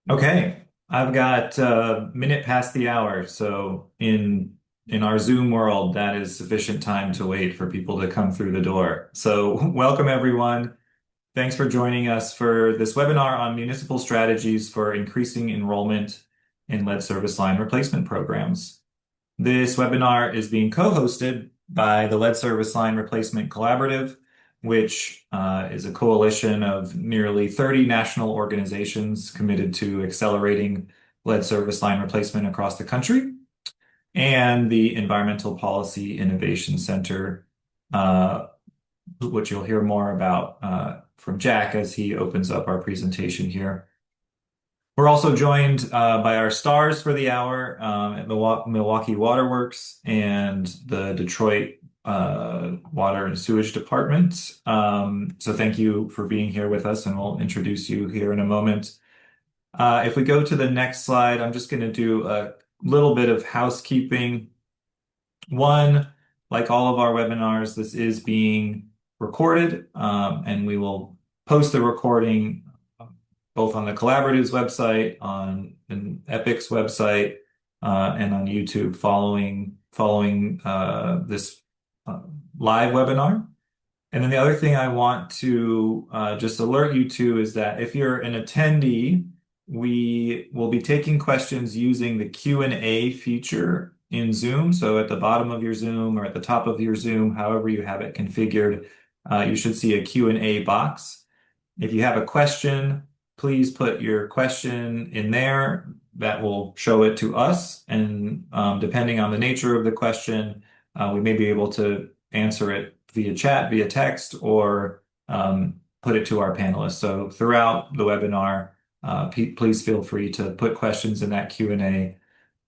Okay, I've got a minute past the hour, so in our Zoom world, that is sufficient time to wait for people to come through the door. So, welcome everyone. Thanks for joining us for this webinar on municipal strategies for increasing enrollment in lead service line replacement programs. This webinar is being co-hosted by the Lead Service Line Replacement Collaborative, which is a coalition of nearly 30 national organizations committed to accelerating lead service line replacement across the country, and the Environmental Policy Innovation Center, uh, which you'll hear more about from Jack as he opens up our presentation here. We're also joined by our stars for the hour at Milwaukee Waterworks and the Detroit Water and Sewage Department. So thank you for being here with us, and we'll introduce you here in a moment. If we go to the next slide, I'm just going to do a little bit of housekeeping. One, like all of our webinars, this is being recorded, and we will post the recording both on the Collaborative's website, on an Epic's website, and on YouTube following this live webinar. And then the other thing I want to just alert you to is that if you're an attendee, we will be taking questions using the Q&A feature in Zoom. So at the bottom of your Zoom or at the top of your Zoom, however you have it configured, you should see a Q&A box. If you have a question, please put your question in there. That will show it to us. And depending on the nature of the question, we may be able to answer it via chat, via text, or put it to our panelists. So throughout the webinar, please feel free to put questions in that Q&A.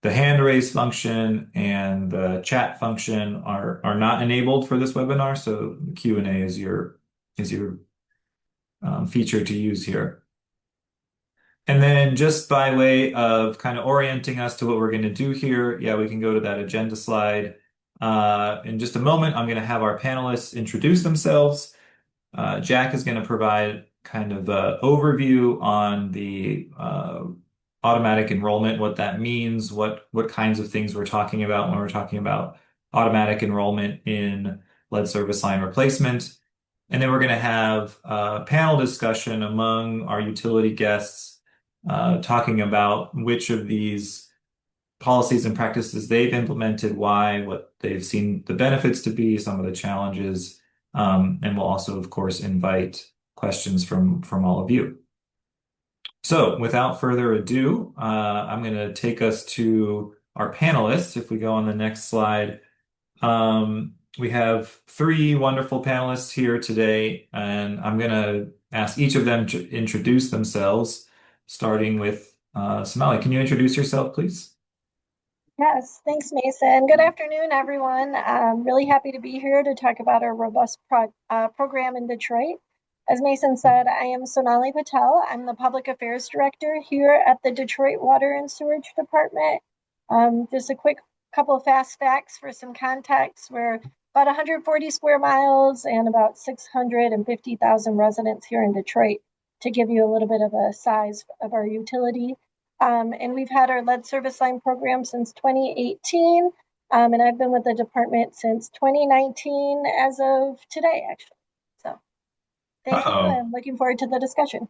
The hand raise function and the chat function are not enabled for this webinar, so the Q&A is your feature to use here. And then just by way of kind of orienting us to what we're going to do here, yeah, we can go to that agenda slide. In just a moment, I'm going to have our panelists introduce themselves. Jack is going to provide kind of an overview on the automatic enrollment, what that means, what kinds of things we're talking about when we're talking about automatic enrollment in lead service line replacement. And then we're going to have a panel discussion among our utility guests talking about which of these policies and practices they've implemented, why, what they've seen the benefits to be, some of the challenges, and we'll also, of course, invite questions from all of you. So without further ado, I'm going to take us to our panelists. If we go on the next slide, we have three wonderful panelists here today, and I'm going to ask each of them to introduce themselves, starting with Sonali. Can you introduce yourself, please? Yes, thanks, Mason. Good afternoon, everyone. I'm really happy to be here to talk about our robust program in Detroit. As Mason said, I am Sonali Patel. I'm the Public Affairs Director here at the Detroit Water and Sewage Department. Just a quick couple of fast facts for some context. We're about 140 square miles and about 650,000 residents here in Detroit, to give you a little bit of a size of our utility. And we've had our lead service line program since 2018. And I've been with the department since 2019 as of today, actually. So thank you, and looking forward to the discussion.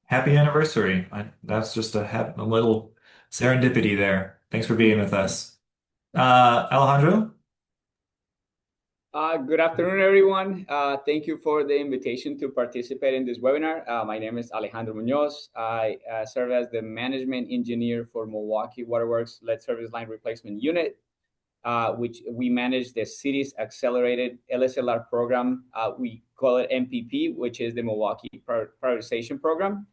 Happy anniversary. That's just a little serendipity there. Thanks for being with us. Alejandro? Good afternoon, everyone. Thank you for the invitation to participate in this webinar. My name is Alejandro Munoz. I serve as the management engineer for Milwaukee Waterworks Lead Service Line Replacement Unit, which we manage the city's accelerated LSLR program. We call it MPP, which is the Milwaukee Prioritization Program.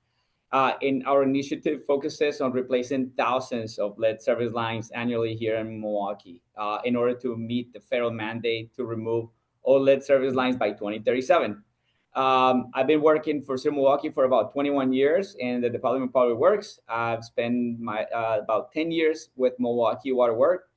And our initiative focuses on replacing thousands of lead service lines annually here in Milwaukee in order to meet the federal mandate to remove all lead service lines by 2037. I've been working for City of Milwaukee for about 21 years in the Department of Public Works. I've spent about 10 years with Milwaukee Water Works.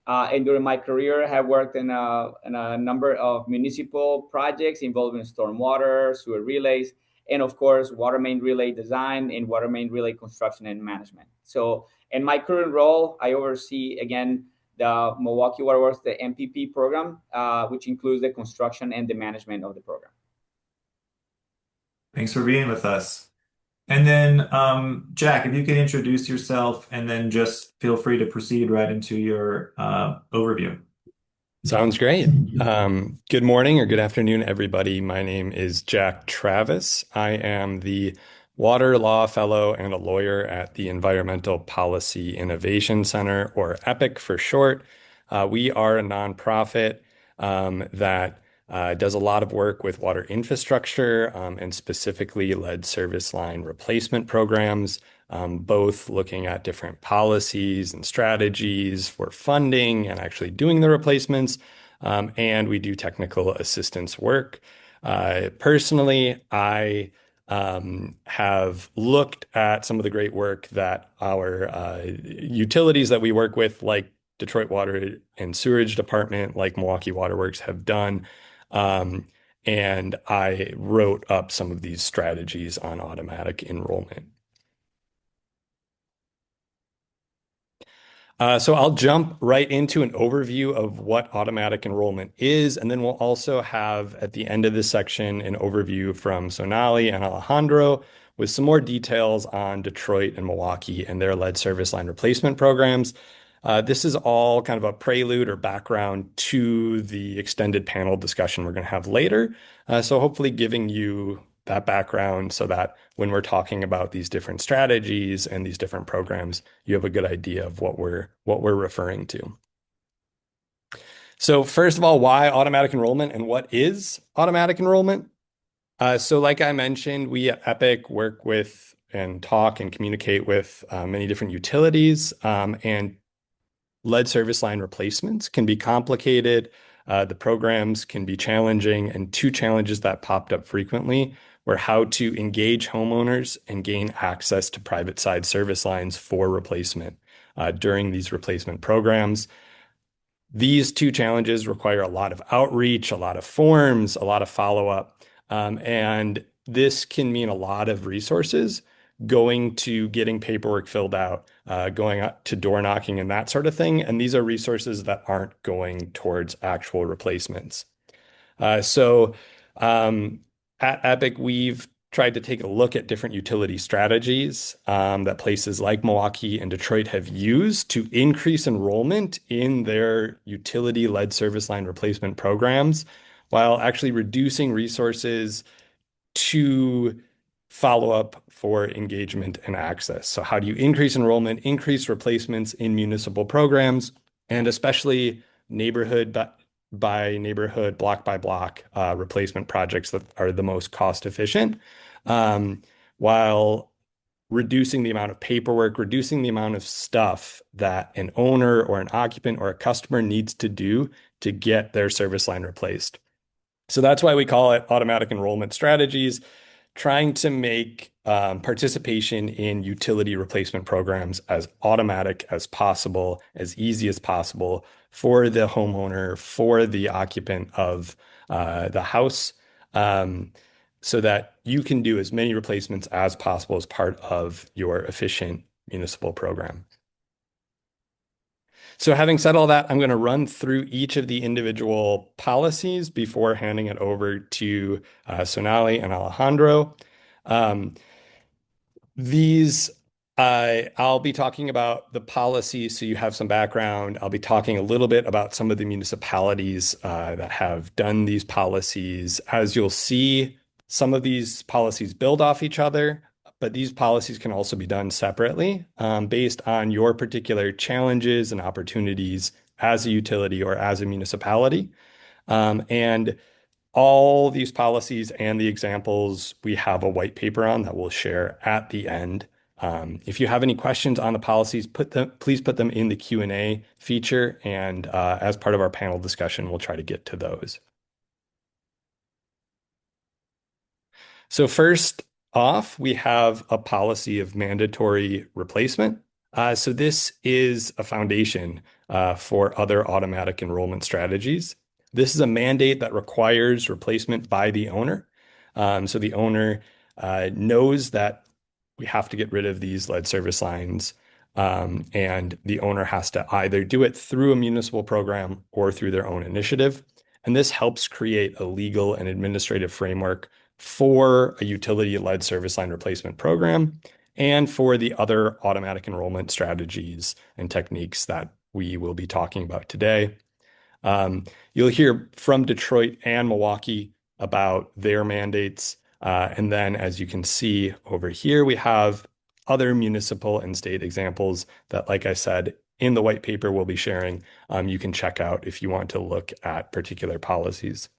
And during my career, I have worked in a number of municipal projects involving stormwater, sewer relays, and of course, water main relay design and water main relay construction and management. So in my current role, I oversee, again, the Milwaukee Waterworks, the MPP program, which includes the construction and the management of the program. Thanks for being with us. And then, Jack, if you could introduce yourself and then just feel free to proceed right into your overview. Sounds great. Good morning or good afternoon, everybody. My name is Jack Travis. I am the Water Law Fellow and a lawyer at the Environmental Policy Innovation Center, or EPIC for short. We are a nonprofit that does a lot of work with water infrastructure and specifically lead service line replacement programs, both looking at different policies and strategies for funding and actually doing the replacements. And we do technical assistance work. Personally, I have looked at some of the great work that our utilities that we work with, like Detroit Water and Sewerage Department, like Milwaukee Waterworks, have done. And I wrote up some of these strategies on automatic enrollment. So I'll jump right into an overview of what automatic enrollment is, and then we'll also have at the end of this section an overview from Sonali and Alejandro with some more details on Detroit and Milwaukee and their lead service line replacement programs. This is all kind of a prelude or background to the extended panel discussion we're going to have later. So hopefully giving you that background so that when we're talking about these different strategies and these different programs, you have a good idea of what we're referring to. So first of all, why automatic enrollment and what is automatic enrollment? So like I mentioned, we at EPIC work with and talk and communicate with many different utilities, and lead service line replacements can be complicated. The programs can be challenging, and two challenges that popped up frequently were how to engage homeowners and gain access to private side service lines for replacement during these replacement programs. These two challenges require a lot of outreach, a lot of forms, a lot of follow-up, and this can mean a lot of resources going to getting paperwork filled out, going up to door knocking and that sort of thing. And these are resources that aren't going towards actual replacements. So at EPIC, we've tried to take a look at different utility strategies that places like Milwaukee and Detroit have used to increase enrollment in their utility lead service line replacement programs, while actually reducing resources to follow up for engagement and access. So how do you increase enrollment, increase replacements in municipal programs, and especially neighborhood by neighborhood, block by block replacement projects that are the most cost efficient, while reducing the amount of paperwork, reducing the amount of stuff that an owner or an occupant or a customer needs to do to get their service line replaced. So that's why we call it automatic enrollment strategies, trying to make participation in utility replacement programs as automatic as possible, as easy as possible for the homeowner, for the occupant of the house, so that you can do as many replacements as possible as part of your efficient municipal program. So having said all that, I'm going to run through each of the individual policies before handing it over to Sonali and Alejandro. I'll be talking about the policies so you have some background. I'll be talking a little bit about some of the municipalities that have done these policies. As you'll see, some of these policies build off each other, but these policies can also be done separately based on your particular challenges and opportunities as a utility or as a municipality. And all these policies and the examples, we have a white paper on that we'll share at the end. If you have any questions on the policies, please put them in the Q&A feature, and as part of our panel discussion, we'll try to get to those. So first off, we have a policy of mandatory replacement. So this is a foundation for other automatic enrollment strategies. This is a mandate that requires replacement by the owner. So the owner knows that we have to get rid of these lead service lines, and the owner has to either do it through a municipal program or through their own initiative. And this helps create a legal and administrative framework for a utility lead service line replacement program and for the other automatic enrollment strategies and techniques that we will be talking about today. You'll hear from Detroit and Milwaukee about their mandates. And then, as you can see over here, we have other municipal and state examples that, like I said, in the white paper we'll be sharing, you can check out if you want to look at particular policies.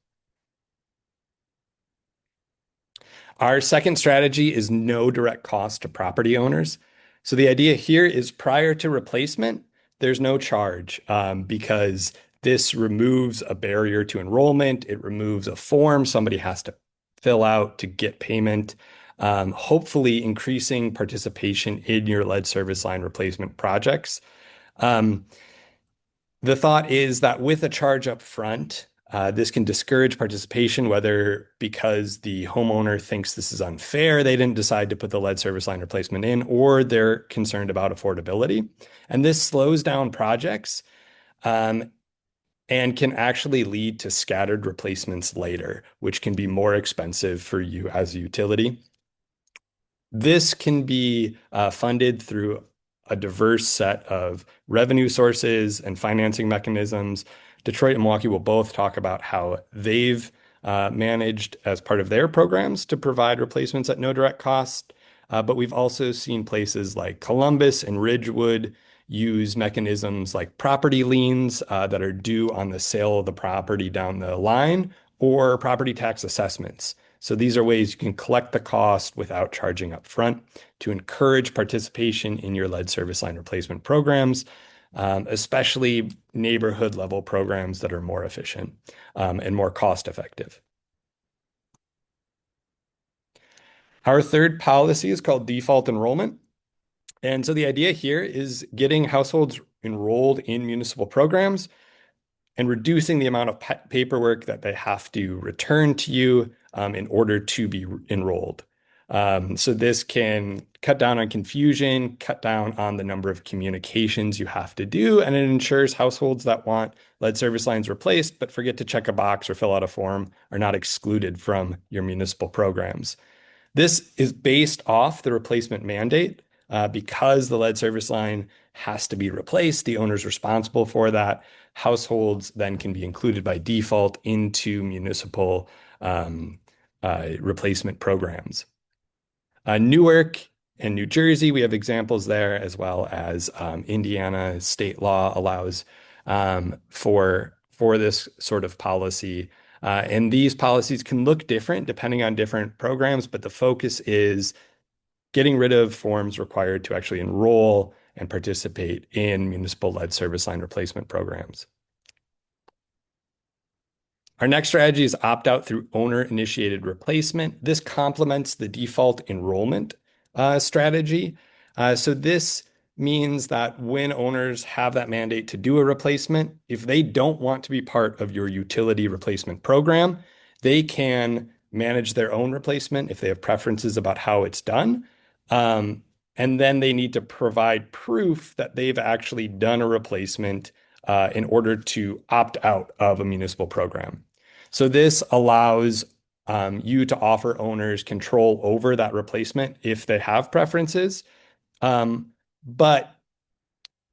Our second strategy is no direct cost to property owners. So the idea here is prior to replacement, there's no charge because this removes a barrier to enrollment. It removes a form somebody has to fill out to get payment, hopefully increasing participation in your lead service line replacement projects. The thought is that with a charge up front, this can discourage participation, whether because the homeowner thinks this is unfair, they didn't decide to put the lead service line replacement in, or they're concerned about affordability. And this slows down projects and can actually lead to scattered replacements later, which can be more expensive for you as a utility. This can be funded through a diverse set of revenue sources and financing mechanisms. Detroit and Milwaukee will both talk about how they've managed as part of their programs to provide replacements at no direct cost. But we've also seen places like Columbus and Ridgewood use mechanisms like property liens that are due on the sale of the property down the line, or property tax assessments. So these are ways you can collect the cost without charging up front to encourage participation in your lead service line replacement programs, especially neighborhood level programs that are more efficient and more cost effective. Our third policy is called default enrollment. And so the idea here is getting households enrolled in municipal programs and reducing the amount of paperwork that they have to return to you in order to be enrolled. So this can cut down on confusion, cut down on the number of communications you have to do, and it ensures households that want lead service lines replaced but forget to check a box or fill out a form are not excluded from your municipal programs. This is based off the replacement mandate. Because the lead service line has to be replaced, the owner's responsible for that. Households then can be included by default into municipal replacement programs. Newark and New Jersey, we have examples there, as well as Indiana state law allows for this sort of policy. And these policies can look different depending on different programs, but the focus is getting rid of forms required to actually enroll and participate in municipal lead service line replacement programs. Our next strategy is opt-out through owner-initiated replacement. This complements the default enrollment strategy. So this means that when owners have that mandate to do a replacement, if they don't want to be part of your utility replacement program, they can manage their own replacement if they have preferences about how it's done. And then they need to provide proof that they've actually done a replacement in order to opt out of a municipal program. So this allows you to offer owners control over that replacement if they have preferences, but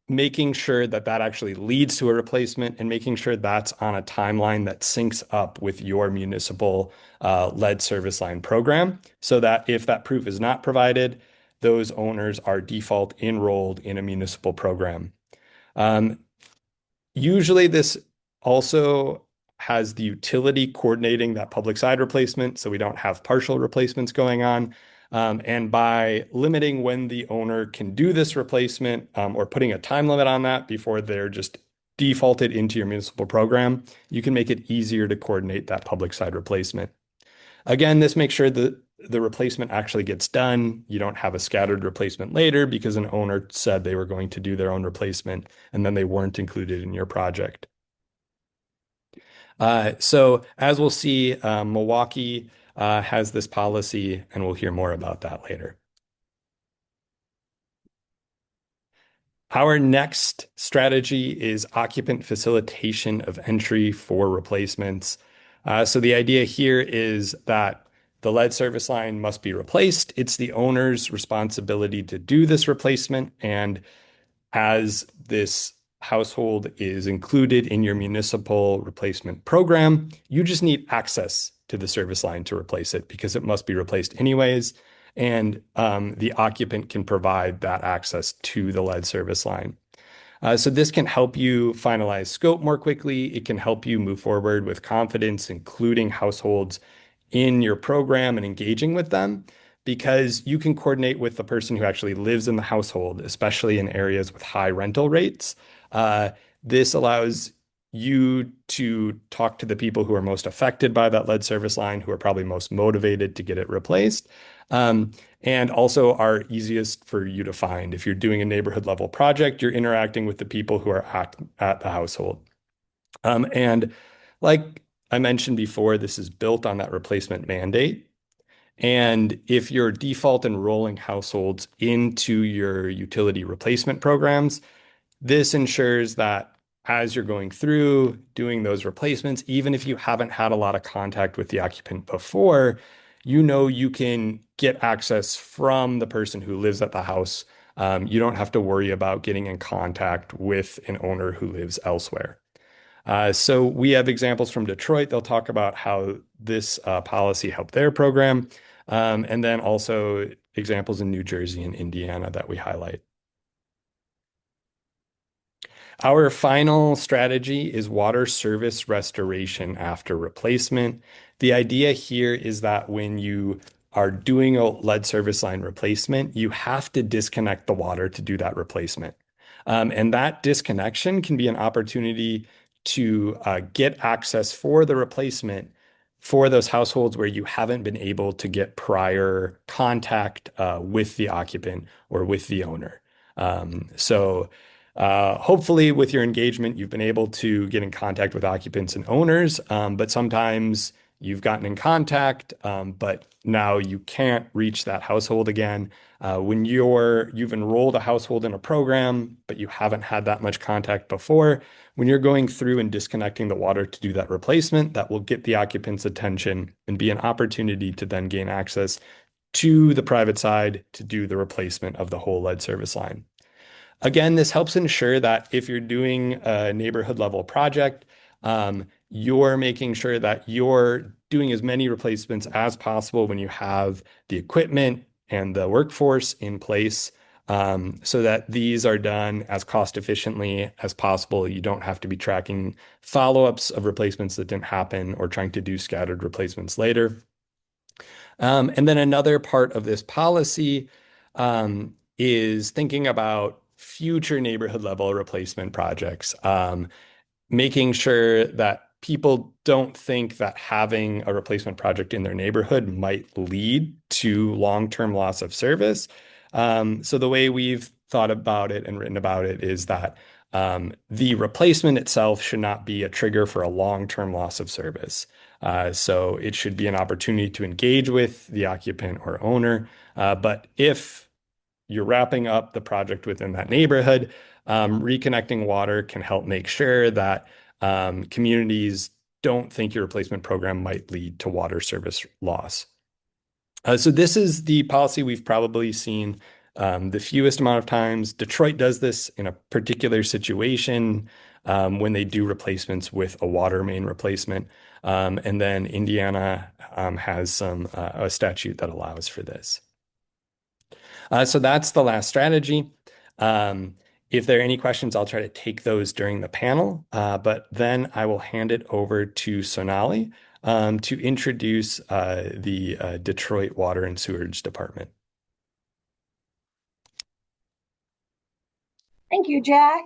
making sure that that actually leads to a replacement and making sure that's on a timeline that syncs up with your municipal lead service line program, so that if that proof is not provided, those owners are default enrolled in a municipal program. Usually this also has the utility coordinating that public side replacement, so we don't have partial replacements going on. And by limiting when the owner can do this replacement or putting a time limit on that before they're just defaulted into your municipal program, you can make it easier to coordinate that public side replacement. Again, this makes sure that the replacement actually gets done. You don't have a scattered replacement later because an owner said they were going to do their own replacement and then they weren't included in your project. So as we'll see, Milwaukee has this policy, and we'll hear more about that later. Our next strategy is occupant facilitation of entry for replacements. So the idea here is that the lead service line must be replaced. It's the owner's responsibility to do this replacement. And as this household is included in your municipal replacement program, you just need access to the service line to replace it because it must be replaced anyways. And the occupant can provide that access to the lead service line. So this can help you finalize scope more quickly. It can help you move forward with confidence, including households in your program and engaging with them, because you can coordinate with the person who actually lives in the household, especially in areas with high rental rates. This allows you to talk to the people who are most affected by that lead service line, who are probably most motivated to get it replaced, and also are easiest for you to find. If you're doing a neighborhood level project, you're interacting with the people who are at the household. And like I mentioned before, this is built on that replacement mandate. And if you're default enrolling households into your utility replacement programs, this ensures that as you're going through doing those replacements, even if you haven't had a lot of contact with the occupant before, you know you can get access from the person who lives at the house. You don't have to worry about getting in contact with an owner who lives elsewhere. So we have examples from Detroit. They'll talk about how this policy helped their program, and then also examples in New Jersey and Indiana that we highlight. Our final strategy is water service restoration after replacement. The idea here is that when you are doing a lead service line replacement, you have to disconnect the water to do that replacement. And that disconnection can be an opportunity to get access for the replacement for those households where you haven't been able to get prior contact with the occupant or with the owner. Hopefully with your engagement, you've been able to get in contact with occupants and owners, but sometimes you've gotten in contact, but now you can't reach that household again. When you've enrolled a household in a program, but you haven't had that much contact before, when you're going through and disconnecting the water to do that replacement, that will get the occupant's attention and be an opportunity to then gain access to the private side to do the replacement of the whole lead service line. Again, this helps ensure that if you're doing a neighborhood level project, you're making sure that you're doing as many replacements as possible when you have the equipment and the workforce in place, so that these are done as cost efficiently as possible. You don't have to be tracking follow-ups of replacements that didn't happen or trying to do scattered replacements later. And then another part of this policy is thinking about future neighborhood level replacement projects, making sure that people don't think that having a replacement project in their neighborhood might lead to long-term loss of service. So the way we've thought about it and written about it is that the replacement itself should not be a trigger for a long-term loss of service. So it should be an opportunity to engage with the occupant or owner. But if you're wrapping up the project within that neighborhood, reconnecting water can help make sure that communities don't think your replacement program might lead to water service loss. So this is the policy we've probably seen the fewest amount of times. Detroit does this in a particular situation when they do replacements with a water main replacement. And then Indiana has a statute that allows for this. So that's the last strategy. If there are any questions, I'll try to take those during the panel, but then I will hand it over to Sonali to introduce the Detroit Water and Sewerage Department. Thank you, Jack.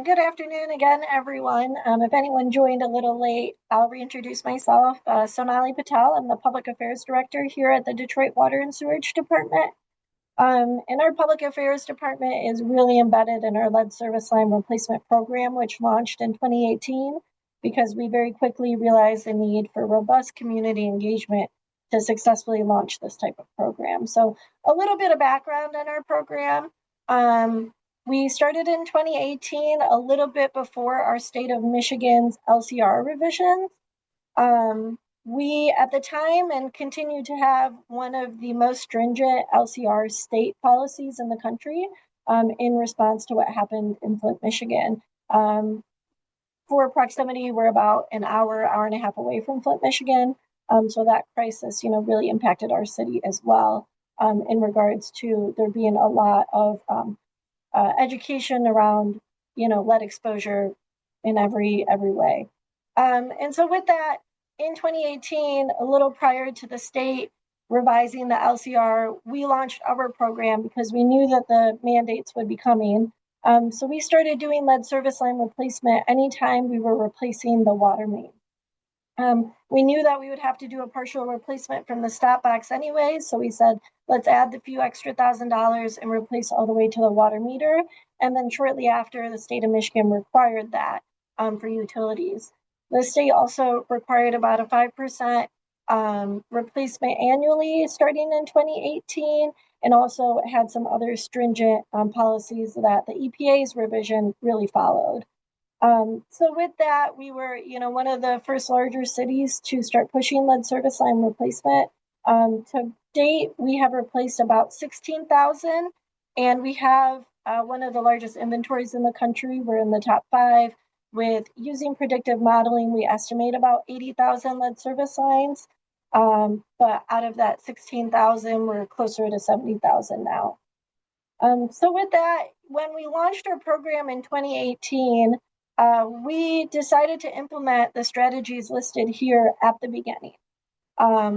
Good afternoon again, everyone. If anyone joined a little late, I'll reintroduce myself. Sonali Patel. I'm the Public Affairs Director here at the Detroit Water and Sewerage Department. And our Public Affairs Department is really embedded in our lead service line replacement program, which launched in 2018, because we very quickly realized the need for robust community engagement to successfully launch this type of program. So a little bit of background on our program. We started in 2018, a little bit before our state of Michigan's LCR revisions. We, at the time, and continue to have one of the most stringent LCR state policies in the country in response to what happened in Flint, Michigan. For proximity, we're about an hour and a half away from Flint, Michigan. So that crisis, really impacted our city as well in regards to there being a lot of education around, lead exposure in every way. And so with that, in 2018, a little prior to the state revising the LCR, we launched our program because we knew that the mandates would be coming. So we started doing lead service line replacement anytime we were replacing the water main. We knew that we would have to do a partial replacement from the stop box anyway, so we said, let's add the few extra $1,000 and replace all the way to the water meter. And then shortly after, the state of Michigan required that for utilities. The state also required about a 5% replacement annually starting in 2018, and also had some other stringent policies that the EPA's revision really followed. So with that, we were, one of the first larger cities to start pushing lead service line replacement. To date, we have replaced about 16,000, and we have one of the largest inventories in the country. We're in the top 5. With using predictive modeling, we estimate about 80,000 lead service lines. But out of that 16,000, we're closer to 70,000 now. So with that, when we launched our program in 2018, we decided to implement the strategies listed here at the beginning.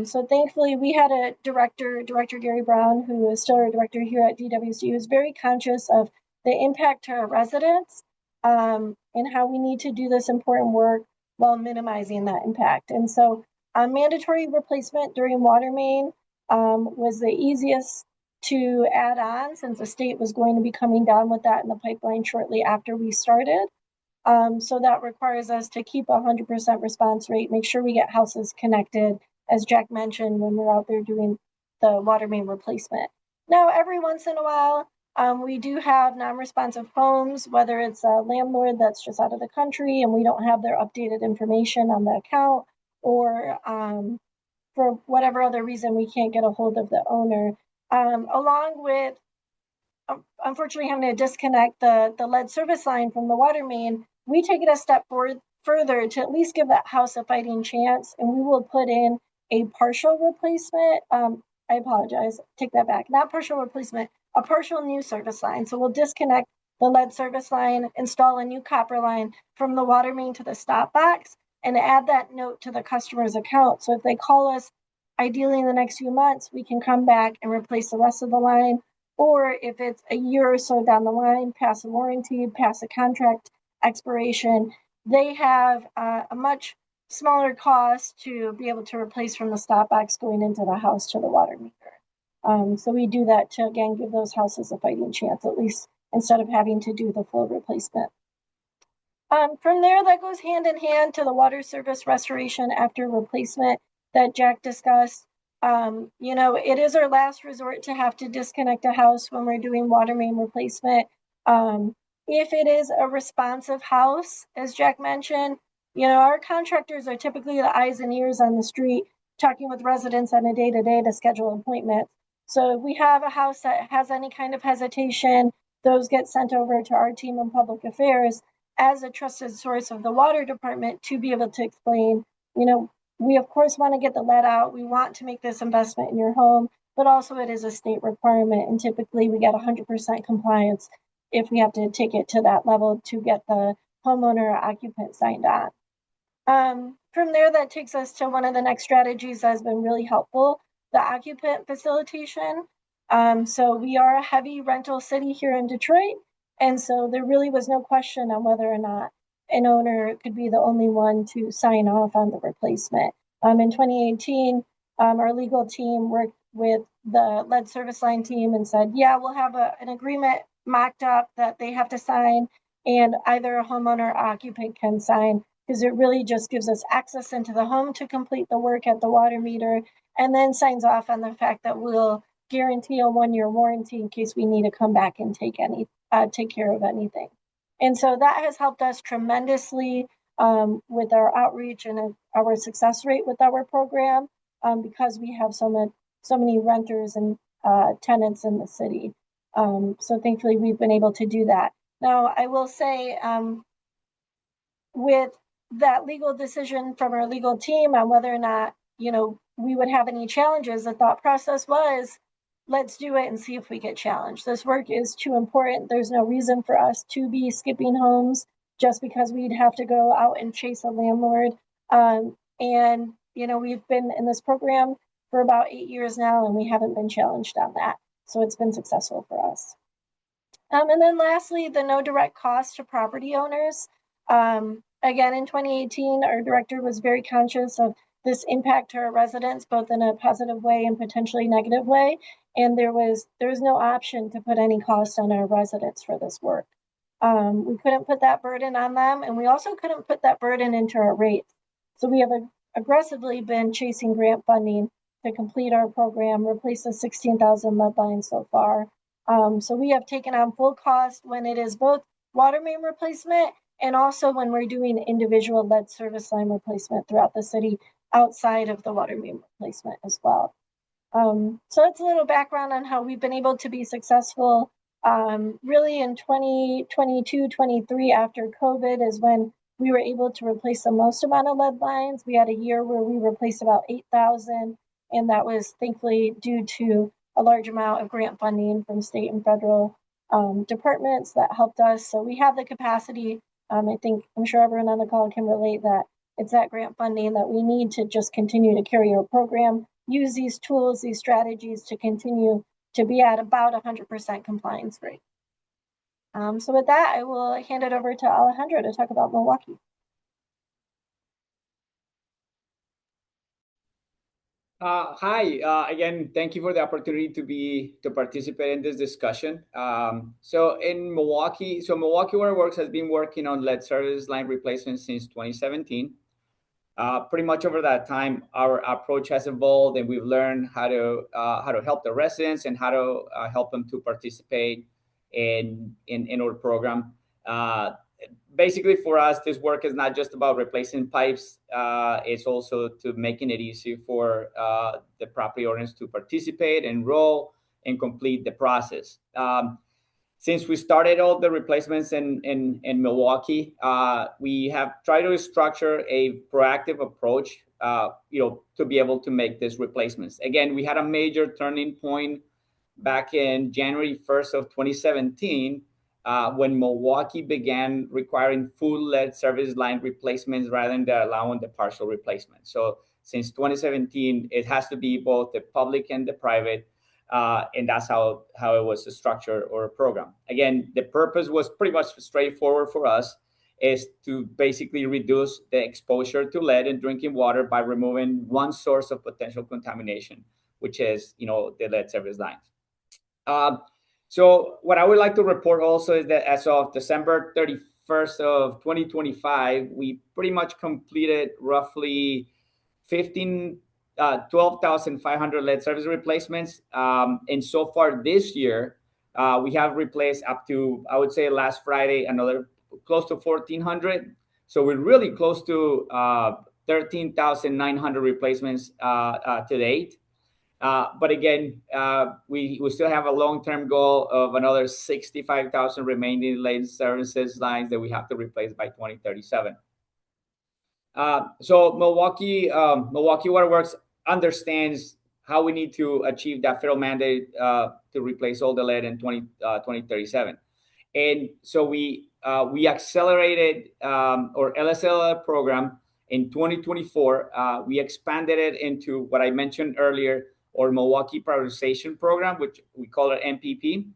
So thankfully, we had a Director Gary Brown, who is still our director here at DWC, who's very conscious of the impact to our residents and how we need to do this important work while minimizing that impact. And so mandatory replacement during water main was the easiest to add on, since the state was going to be coming down with that in the pipeline shortly after we started. So that requires us to keep 100% response rate, make sure we get houses connected, as Jack mentioned, when we're out there doing the water main replacement. Now, every once in a while, we do have non-responsive homes, whether it's a landlord that's just out of the country and we don't have their updated information on the account, or for whatever other reason we can't get a hold of the owner, along with unfortunately having to disconnect the lead service line from the water main. We take it a step further to at least give that house a fighting chance, and we will put in a partial replacement. I apologize, take that back. Not partial replacement, a partial new service line. So we'll disconnect the lead service line, install a new copper line from the water main to the stop box, and add that note to the customer's account. So if they call us, ideally in the next few months, we can come back and replace the rest of the line. Or if it's a year or so down the line, past a warranty, past a contract expiration, they have a much smaller cost to be able to replace from the stop box going into the house to the water meter. So we do that to, again, give those houses a fighting chance, at least instead of having to do the full replacement. From there, that goes hand in hand to the water service restoration after replacement that Jack discussed. It is our last resort to have to disconnect a house when we're doing water main replacement. If it is a responsive house, as Jack mentioned, our contractors are typically the eyes and ears on the street, talking with residents on a day-to-day to schedule appointments. So if we have a house that has any kind of hesitation, those get sent over to our team in public affairs as a trusted source of the water department to be able to explain, we of course want to get the lead out. We want to make this investment in your home, but also it is a state requirement. And typically we get 100% compliance if we have to take it to that level to get the homeowner or occupant signed on. From there, that takes us to one of the next strategies that has been really helpful, the occupant facilitation. So we are a heavy rental city here in Detroit. And so there really was no question on whether or not an owner could be the only one to sign off on the replacement. In 2018, our legal team worked with the lead service line team and said, yeah, we'll have an agreement mocked up that they have to sign, and either a homeowner or occupant can sign because it really just gives us access into the home to complete the work at the water meter, and then signs off on the fact that we'll guarantee a 1-year warranty in case we need to come back and take care of anything. And so that has helped us tremendously with our outreach and our success rate with our program, because we have so many renters and tenants in the city. So thankfully, we've been able to do that. Now, I will say, with that legal decision from our legal team on whether or not, we would have any challenges, the thought process was, let's do it and see if we get challenged. This work is too important. There's no reason for us to be skipping homes just because we'd have to go out and chase a landlord. And, we've been in this program for about 8 years now, and we haven't been challenged on that. So it's been successful for us. And then lastly, the no direct cost to property owners. Again, in 2018, our director was very conscious of this impact to our residents, both in a positive way and potentially negative way. And there was no option to put any cost on our residents for this work. We couldn't put that burden on them, and we also couldn't put that burden into our rates. So we have aggressively been chasing grant funding to complete our program, replace the 16,000 lead lines so far. So we have taken on full cost when it is both water main replacement and also when we're doing individual lead service line replacement throughout the city outside of the water main replacement as well. So that's a little background on how we've been able to be successful. Really in 2022, 23, after COVID is when we were able to replace the most amount of lead lines. We had a year where we replaced about 8,000, and that was thankfully due to a large amount of grant funding from state and federal departments that helped us. So we have the capacity. I'm sure everyone on the call can relate that it's that grant funding that we need to just continue to carry our program, use these tools, these strategies to continue to be at about 100% compliance rate. So with that, I will hand it over to Alejandro to talk about Milwaukee. Hi, again, thank you for the opportunity to participate in this discussion. So Milwaukee Water Works has been working on lead service line replacement since 2017. Pretty much over that time, our approach has evolved, and we've learned how to help the residents and how to help them to participate in our program. Basically, for us, this work is not just about replacing pipes. It's also to making it easy for the property owners to participate, enroll, and complete the process. Since we started all the replacements in Milwaukee, we have tried to structure a proactive approach, to be able to make these replacements. Again, we had a major turning point back in January 1st of 2017, when Milwaukee began requiring full lead service line replacements rather than allowing the partial replacement. So since 2017, it has to be both the public and the private, and that's how it was structured or a program. Again, the purpose was pretty much straightforward for us, is to basically reduce the exposure to lead in drinking water by removing one source of potential contamination, which is, the lead service lines. So what I would like to report also is that as of December 31st of 2025, we pretty much completed roughly 12,500 lead service replacements. And so far this year, we have replaced up to, I would say last Friday, another close to 1,400. So we're really close to 13,900 replacements to date. But again, we still have a long-term goal of another 65,000 remaining lead services lines that we have to replace by 2037. So Milwaukee Water Works understands how we need to achieve that federal mandate to replace all the lead in 2037. And so we accelerated our LSLR program in 2024. We expanded it into what I mentioned earlier, or Milwaukee Prioritization Program, which we call it MPP.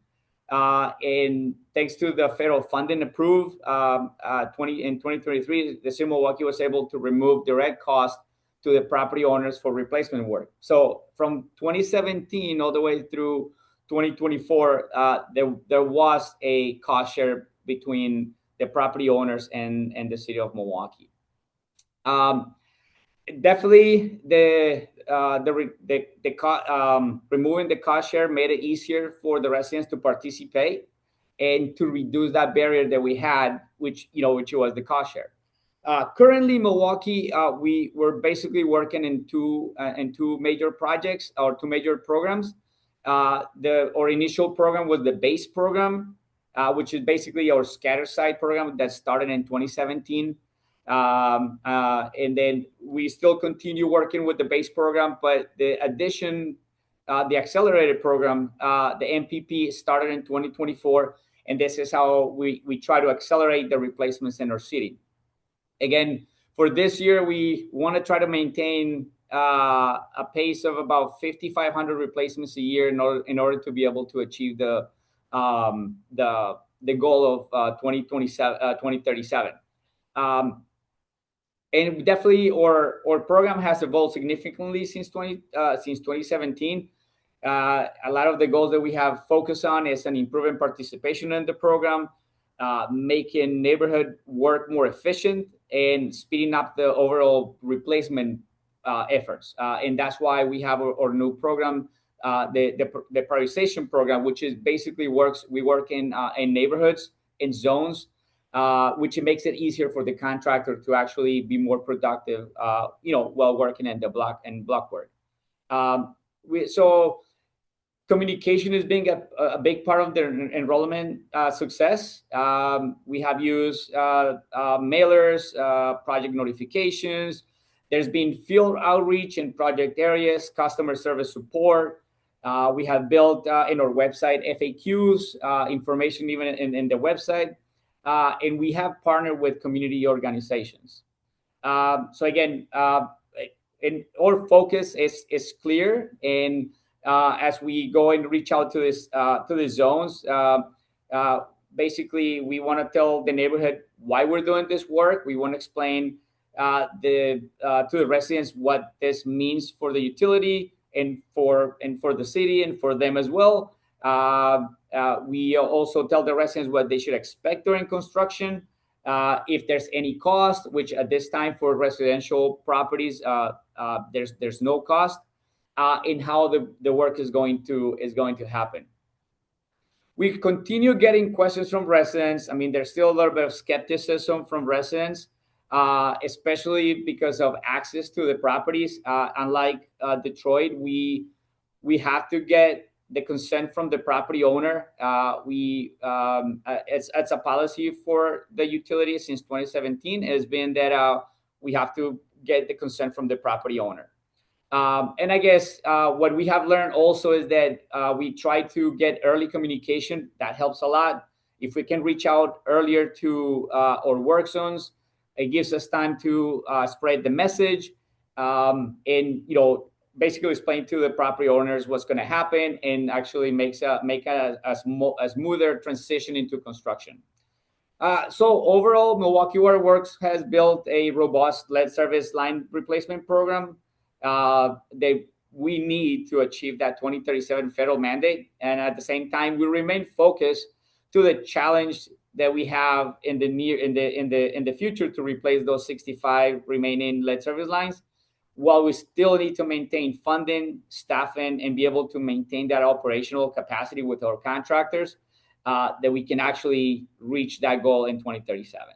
And thanks to the federal funding approved in 2023, the city of Milwaukee was able to remove direct cost to the property owners for replacement work. So from 2017 all the way through 2024, there was a cost share between the property owners and the city of Milwaukee. Um, Definitely removing the cost share made it easier for the residents to participate and to reduce that barrier that we had, which was the cost share. Currently, Milwaukee, we were basically working in two major projects or two major programs. Our initial program was the base program, which is basically our scatter site program that started in 2017. And then we still continue working with the base program, but the the accelerated program, the MPP started in 2024, and this is how we try to accelerate the replacements in our city. Again, for this year, we want to try to maintain a pace of about 5,500 replacements a year in order to be able to achieve the goal of 2037. And definitely, our program has evolved significantly since 2017. A lot of the goals that we have focused on is an improving participation in the program, making neighborhood work more efficient, and speeding up the overall replacement efforts. And that's why we have our new program, the prioritization program, which is basically we work in neighborhoods, in zones, which makes it easier for the contractor to actually be more productive, while working in the block work. So communication is being a big part of the enrollment success. We have used mailers, project notifications. There's been field outreach in project areas, customer service support. We have built in our website FAQs, information even in the website. And we have partnered with community organizations. So again, and our focus is clear. And as we go and reach out to the zones, basically we want to tell the neighborhood why we're doing this work. We want to explain to the residents what this means for the utility and for the city and for them as well. We also tell the residents what they should expect during construction, if there's any cost, which at this time for residential properties, there's no cost, and how the work is going to happen. We continue getting questions from residents. I mean, there's still a little bit of skepticism from residents, especially because of access to the properties. Unlike Detroit, we have to get the consent from the property owner. It's a policy for the utility since 2017. It has been that we have to get the consent from the property owner. And I guess what we have learned also is that we try to get early communication. That helps a lot. If we can reach out earlier to our work zones, it gives us time to spread the message, and basically explain to the property owners what's going to happen, and actually make a smoother transition into construction. So overall, Milwaukee Water Works has built a robust lead service line replacement program that we need to achieve that 2037 federal mandate. And at the same time, we remain focused to the challenge that we have in the future to replace those 65 remaining lead service lines, while we still need to maintain funding, staffing, and be able to maintain that operational capacity with our contractors, that we can actually reach that goal in 2037.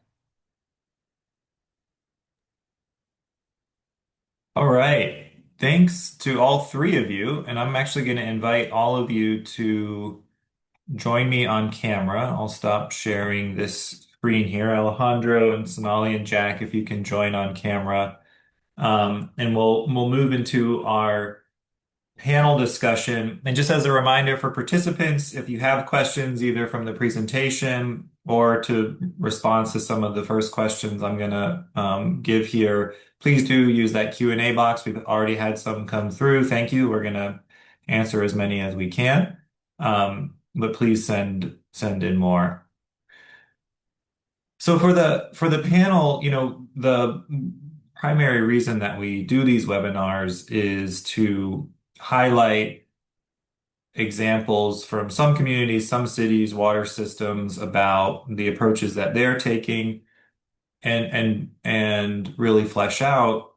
All right. Thanks to all three of you. And I'm actually going to invite all of you to join me on camera. I'll stop sharing this screen here. Alejandro and Sonali and Jack, if you can join on camera. And we'll move into our panel discussion. And just as a reminder for participants, if you have questions either from the presentation or to respond to some of the first questions I'm going to give here, please do use that Q&A box. We've already had some come through. Thank you. We're going to answer as many as we can. But please send in more. So for the panel, the primary reason that we do these webinars is to highlight examples from some communities, some cities, water systems about the approaches that they're taking, and really flesh out,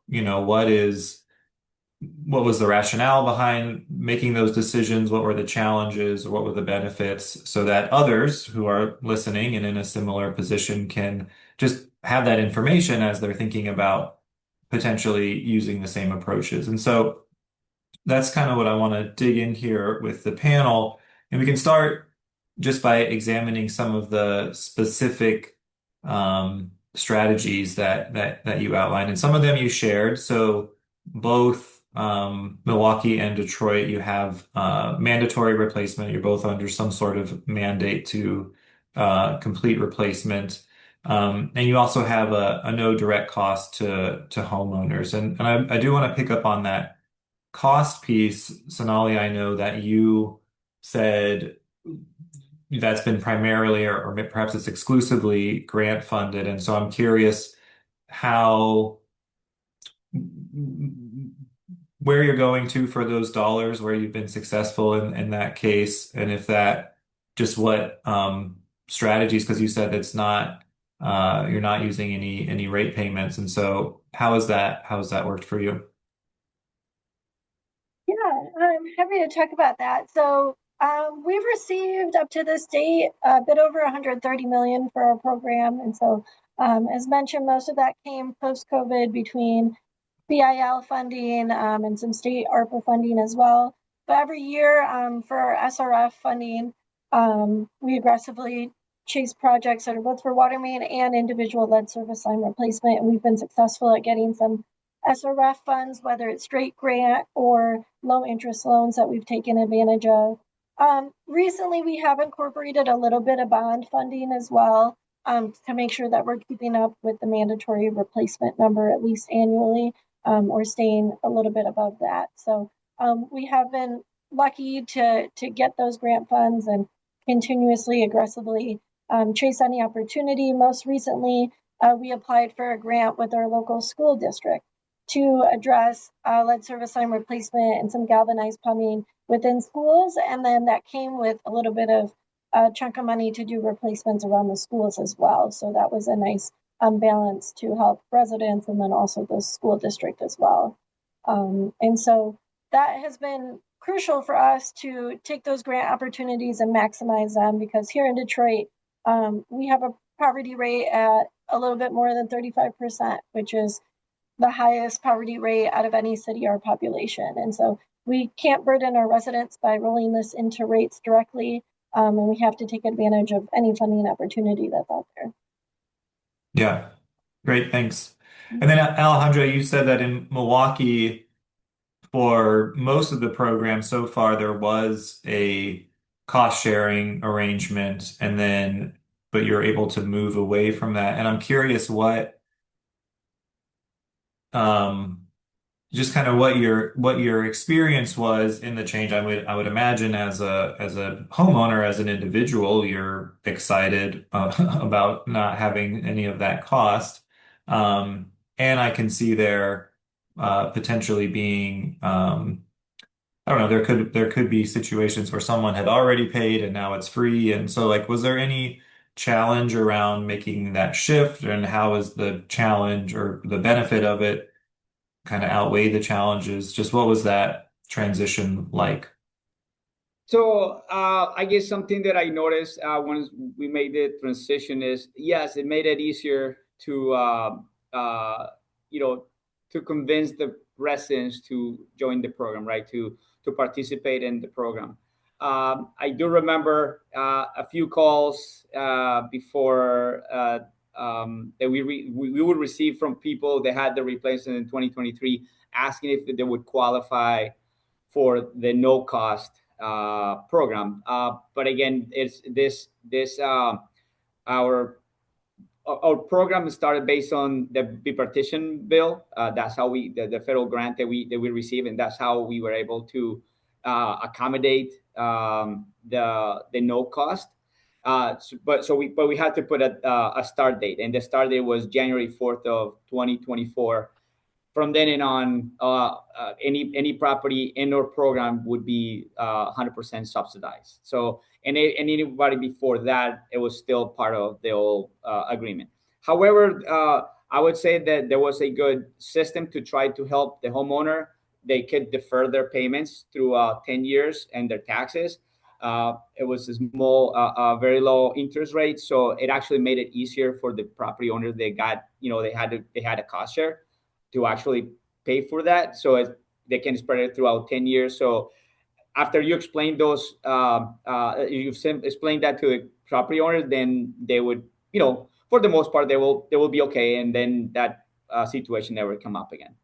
what was the rationale behind making those decisions? What were the challenges? What were the benefits? So that others who are listening and in a similar position can just have that information as they're thinking about potentially using the same approaches. And so that's kind of what I want to dig in here with the panel. And we can start just by examining some of the specific strategies that you outlined. And some of them you shared. So both Milwaukee and Detroit, you have mandatory replacement. You're both under some sort of mandate to complete replacement. And you also have a no direct cost to homeowners. And I do want to pick up on that cost piece. Sonali, I know that you said that's been primarily, or perhaps it's exclusively grant funded. And so I'm curious how, where you're going to for those dollars, where you've been successful in that case, and if that just what strategies, because you said it's not you're not using any rate payments. And so how has that worked for you? Yeah, I'm happy to talk about that. So we've received up to this date a bit over 130 million for our program. And so as mentioned, most of that came post-COVID between BIL funding and some state ARPA funding as well. But every year for our SRF funding, we aggressively chase projects that are both for water main and individual lead service line replacement. And we've been successful at getting some SRF funds, whether it's straight grant or low interest loans that we've taken advantage of. Recently, we have incorporated a little bit of bond funding as well to make sure that we're keeping up with the mandatory replacement number at least annually, or staying a little bit above that. So we have been lucky to get those grant funds and continuously aggressively chase any opportunity. Most recently, we applied for a grant with our local school district to address lead service line replacement and some galvanized plumbing within schools. And then that came with a little bit of a chunk of money to do replacements around the schools as well. So that was a nice balance to help residents and then also the school district as well. And so that has been crucial for us to take those grant opportunities and maximize them, because here in Detroit, we have a poverty rate at a little bit more than 35%, which is the highest poverty rate out of any city or population. And so we can't burden our residents by rolling this into rates directly, and we have to take advantage of any funding opportunity that's out there. Yeah, great, thanks. And then Alejandra, you said that in Milwaukee, for most of the program so far, there was a cost sharing arrangement, but you're able to move away from that. And I'm curious um, just kind of what your experience was in the change. I would imagine as a homeowner, as an individual, you're excited about not having any of that cost. And I can see there potentially being I don't know, there could be situations where someone had already paid and now it's free. And so like was there any challenge around making that shift, and how is the challenge or the benefit of it kind of outweigh the challenges? Just what was that transition like? So I guess something that I noticed once we made the transition is, yes, it made it easier to you know to convince the residents to join the program, right? To participate in the program. I do remember a few calls before that we would receive from people that had the replacement in 2023, asking if they would qualify for the no cost program. But again, it's this our our program started based on the bipartition bill. That's how the federal grant that we received, and that's how we were able to accommodate the no cost. But we had to put a start date, and the start date was January 4th of 2024. From then and on, any property in our program would be 100% subsidized. So, and anybody before that, it was still part of the old agreement. However, I would say that there was a good system to try to help the homeowner. They could defer their payments through 10 years and their taxes. It was a small, very low interest rate, so it actually made it easier for the property owners. They got, they had a cost share to actually pay for that, so they can spread it throughout 10 years. So after you explain those, explained that to the property owners, then they would, for the most part, they will be okay, and then that situation never come up again.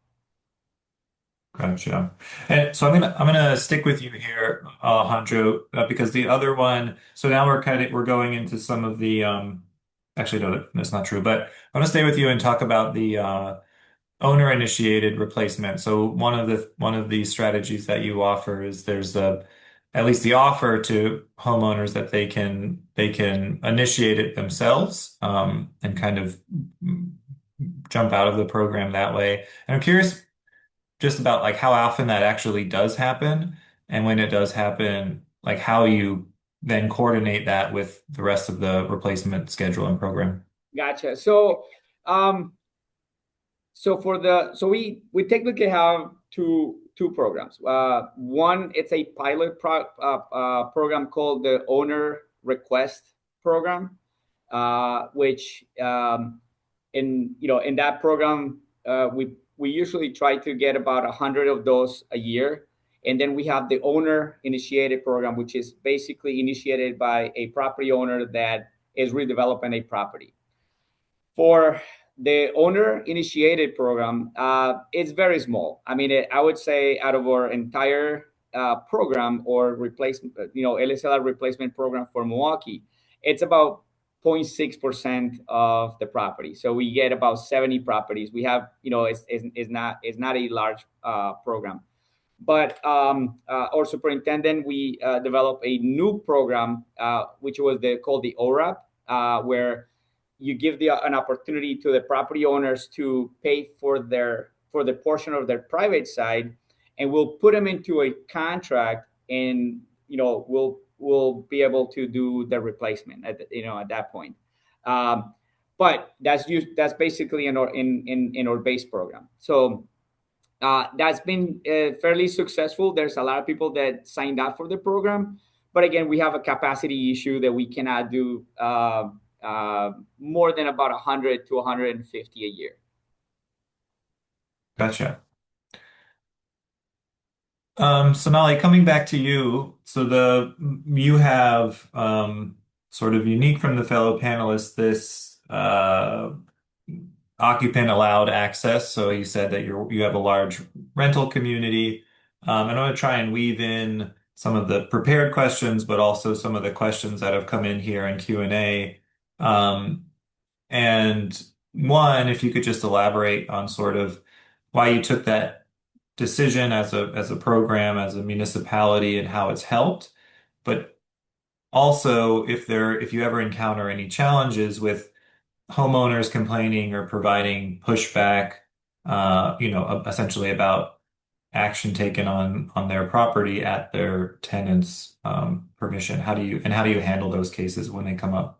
Gotcha. And so I'm gonna stick with you here, Alejandro, because the other one. So now we're going into some of the actually no, that's not true. But I want to stay with you and talk about the owner-initiated replacement. So one of the strategies that you offer is there's at least the offer to homeowners that they can initiate it themselves, and kind of jump out of the program that way. And I'm curious just about like how often that actually does happen, and when it does happen, like how you then coordinate that with the rest of the replacement schedule and program. Gotcha. Um, we technically have two programs. One, it's a pilot program called the Owner Request Program, which in that program, we usually try to get about 100 of those a year. And then we have the owner initiated program, which is basically initiated by a property owner that is redeveloping a property. For the owner initiated program, it's very small. I mean, I would say out of our entire program or replacement, LSLR replacement program for Milwaukee, it's about 0.6% of the property. So we get about 70 properties. We have, it's not a large program. But our superintendent, we developed a new program, which was called the ORAP, where you give an opportunity to the property owners to pay for the portion of their private side, and we'll put them into a contract, and we'll be able to do the replacement at that point. But that's basically in our base program. So that's been fairly successful. There's a lot of people that signed up for the program, but again, we have a capacity issue that we cannot do more than about 100 to 150 a year. Gotcha. Sonali, coming back to you, so you have sort of unique from the fellow panelists this occupant allowed access. So you said that you have a large rental community. And I want to try and weave in some of the prepared questions, but also some of the questions that have come in here in Q&A. And one, if you could just elaborate on sort of why you took that decision as a program, as a municipality, and how it's helped. But also if you ever encounter any challenges with homeowners complaining or providing pushback, essentially about action taken on their property at their tenants' permission. How do you handle those cases when they come up?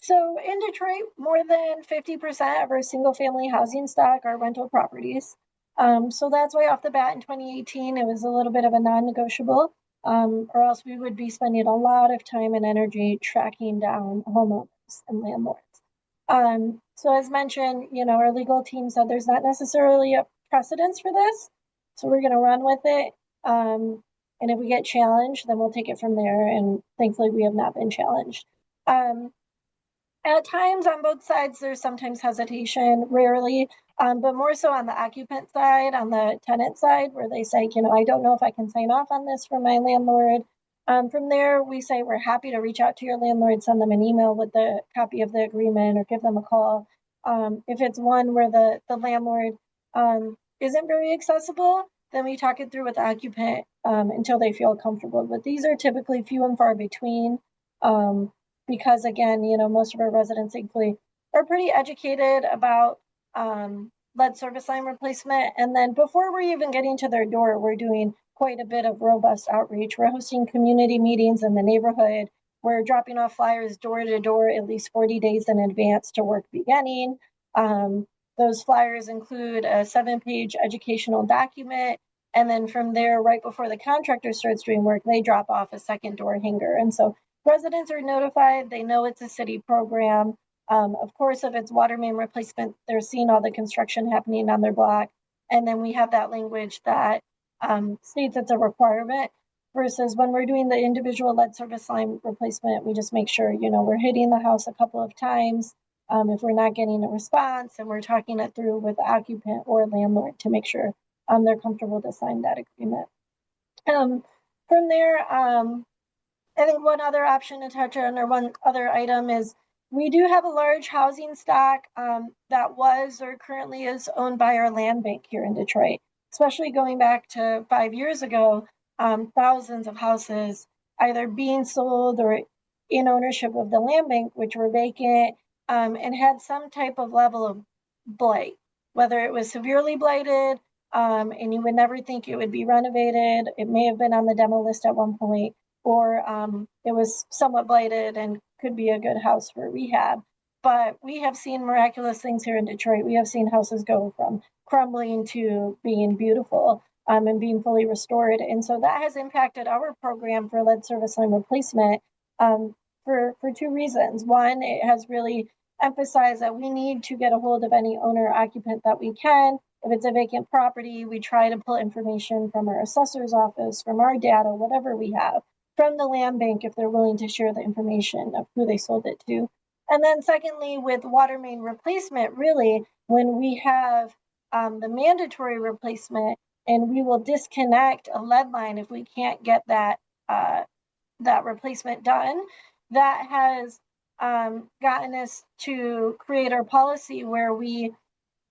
So in Detroit, more than 50% of our single family housing stock are rental properties. So that's why off the bat in 2018, it was a little bit of a non-negotiable, or else we would be spending a lot of time and energy tracking down homeowners and landlords. So as mentioned, our legal team said there's not necessarily a precedence for this, so we're going to run with it. And if we get challenged, then we'll take it from there. And thankfully, we have not been challenged. At times on both sides, there's sometimes hesitation, rarely, but more so on the occupant side, on the tenant side, where they say, I don't know if I can sign off on this for my landlord. From there, we say we're happy to reach out to your landlord, send them an email with the copy of the agreement, or give them a call. If it's one where the landlord isn't very accessible, then we talk it through with the occupant until they feel comfortable. But these are typically few and far between. Because again, most of our residents thankfully are pretty educated about lead service line replacement. And then before we're even getting to their door, we're doing quite a bit of robust outreach. We're hosting community meetings in the neighborhood. we're dropping off flyers door to door at least 40 days in advance to work beginning. Those flyers include a 7-page educational document. And then from there, right before the contractor starts doing work, they drop off a second door hanger. And so residents are notified. They know it's a city program. Of course, if it's water main replacement, they're seeing all the construction happening on their block. And then we have that language that states it's a requirement versus when we're doing the individual lead service line replacement, we just make sure, we're hitting the house a couple of times. If we're not getting a response, and we're talking it through with the occupant or landlord to make sure they're comfortable to sign that agreement. From there, I think one other option to touch on, or one other item, is we do have a large housing stock that was or currently is owned by our land bank here in Detroit, especially going back to 5 years ago. Thousands of houses either being sold or in ownership of the land bank, which were vacant and had some type of level of blight, whether it was severely blighted and you would never think it would be renovated. It may have been on the demo list at one point, or it was somewhat blighted and could be a good house for rehab. But we have seen miraculous things here in Detroit. We have seen houses go from crumbling to being beautiful and being fully restored. And so that has impacted our program for lead service line replacement for 2 reasons. One, it has really emphasized that we need to get a hold of any owner or occupant that we can. If it's a vacant property, we try to pull information from our assessor's office, from our data, whatever we have, from the land bank if they're willing to share the information of who they sold it to. And then secondly, with water main replacement, really, when we have the mandatory replacement and we will disconnect a lead line if we can't get that replacement done, that has gotten us to create our policy where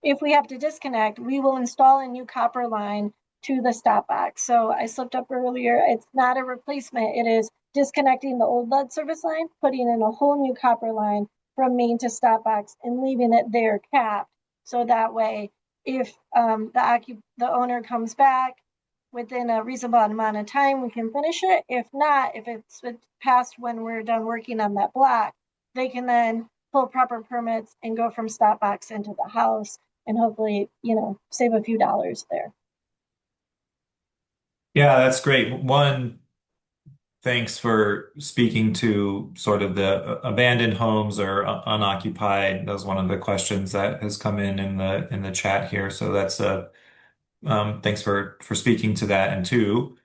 if we have to disconnect, we will install a new copper line to the stop box. So I slipped up earlier. It's not a replacement. It is disconnecting the old lead service line, putting in a whole new copper line from main to stop box and leaving it there capped. So that way, if the owner comes back within a reasonable amount of time, we can finish it. If not, if it's past when we're done working on that block, they can then pull proper permits and go from stop box into the house and hopefully, save a few dollars there. Yeah, that's great. One, thanks for speaking to sort of the abandoned homes or unoccupied. That was one of the questions that has come in the chat here. So that's thanks for speaking to that. And two,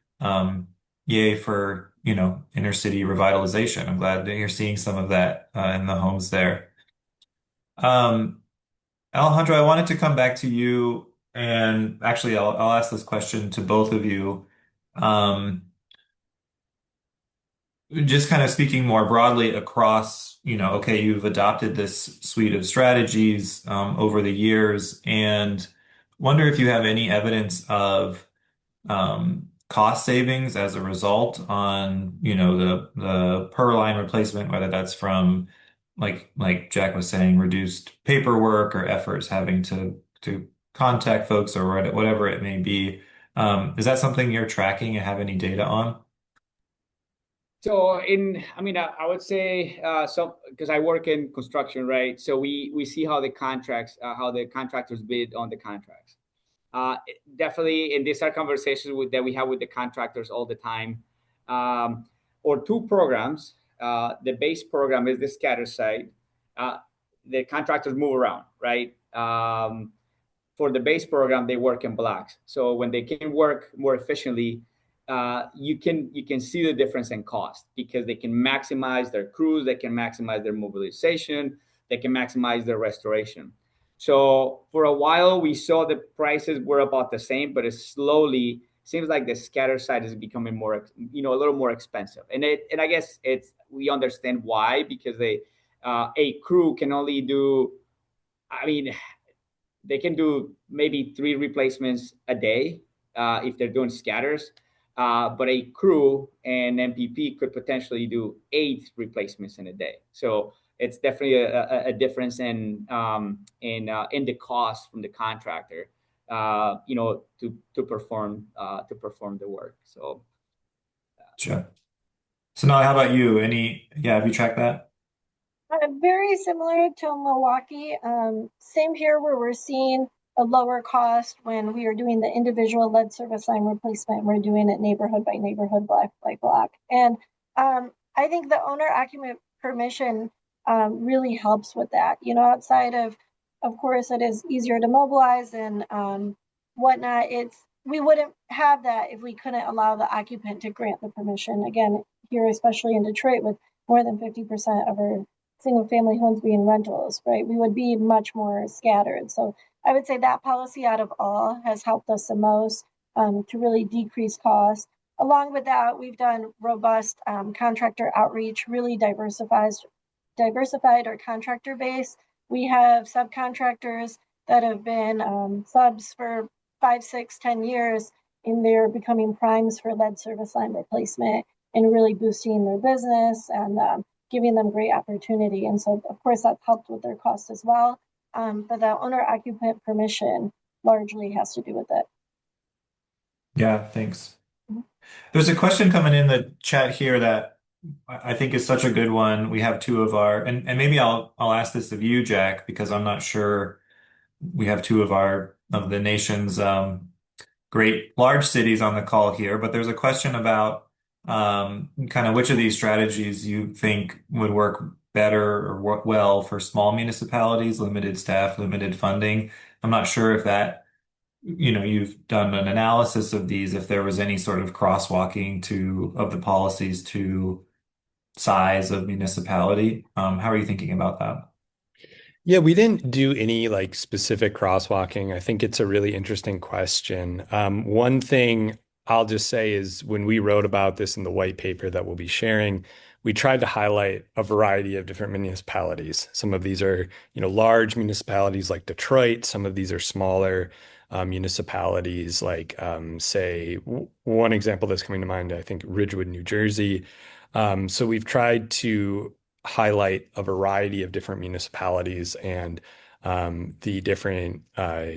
yay for, inner city revitalization. I'm glad that you're seeing some of that in the homes there. Alejandro, I wanted to come back to you, and actually I'll ask this question to both of you. Just kind of speaking more broadly across, okay, you've adopted this suite of strategies over the years, and wonder if you have any evidence of cost savings as a result on, the per line replacement, whether that's from like Jack was saying, reduced paperwork or efforts having to contact folks or whatever it may be. Is that something you're tracking and have any data on? So I would say because I work in construction, right? So we see how the contractors bid on the contracts. Definitely, and these are conversations that we have with the contractors all the time. Or 2 programs. The base program is the scatter site. The contractors move around, right? For the base program, they work in blocks. So when they can work more efficiently, you can see the difference in cost because they can maximize their crews, they can maximize their mobilization, they can maximize their restoration. So for a while, we saw the prices were about the same, but it slowly seems like the scatter site is becoming more, a little more expensive. And I guess we understand why, because a crew can only do, they can do maybe 3 replacements a day if they're doing scatters. But a crew and MPP could potentially do 8 replacements in a day. So it's definitely a difference in the cost from the contractor, to perform the work. So, Sure. So now, how about you? Have you tracked that? Very similar to Milwaukee. Same here where we're seeing a lower cost when we are doing the individual lead service line replacement. We're doing it neighborhood by neighborhood, block by block. And I think the owner occupant permission really helps with that. Outside of course, it is easier to mobilize and whatnot. We wouldn't have that if we couldn't allow the occupant to grant the permission. Again, here, especially in Detroit, with more than 50% of our single family homes being rentals, right? We would be much more scattered. So I would say that policy out of all has helped us the most to really decrease costs. Along with that, we've done robust contractor outreach, really diversified our contractor base. We have subcontractors that have been subs for 5, 6, 10 years, and they're becoming primes for lead service line replacement and really boosting their business and giving them great opportunity. And so, of course, that's helped with their costs as well. But the owner occupant permission largely has to do with it. Yeah, thanks. Mhm. There's a question coming in the chat here that I think is such a good one. We have two of our, and maybe I'll ask this of you, Jack, because I'm not sure we have two of the nation's great large cities on the call here, but there's a question about kind of which of these strategies you think would work better or work well for small municipalities, limited staff, limited funding. I'm not sure if you've done an analysis of these, if there was any sort of crosswalking of the policies to size of municipality. How are you thinking about that? Yeah, we didn't do any like specific crosswalking. I think it's a really interesting question. One thing I'll just say is when we wrote about this in the white paper that we'll be sharing, we tried to highlight a variety of different municipalities. Some of these are, large municipalities like Detroit. Some of these are smaller municipalities like, say, one example that's coming to mind, I think Ridgewood, New Jersey. So we've tried to highlight a variety of different municipalities and the different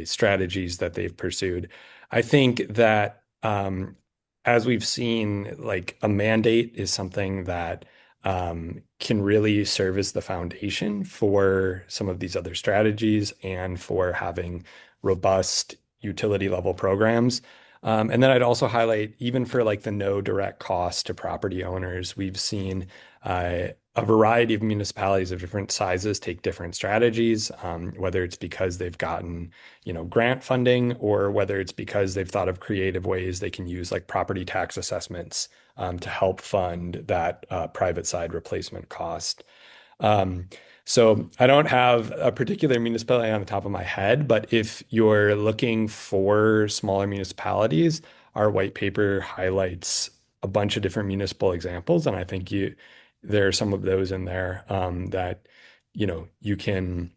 strategies that they've pursued. I think that as we've seen, like a mandate is something that can really serve as the foundation for some of these other strategies and for having robust utility level programs. And then I'd also highlight, even for like the no direct cost to property owners, we've seen a variety of municipalities of different sizes take different strategies, whether it's because they've gotten, grant funding or whether it's because they've thought of creative ways they can use like property tax assessments to help fund that private side replacement cost. Um, so I don't have a particular municipality on the top of my head, but if you're looking for smaller municipalities, our white paper highlights a bunch of different municipal examples, and I think there are some of those in there that you can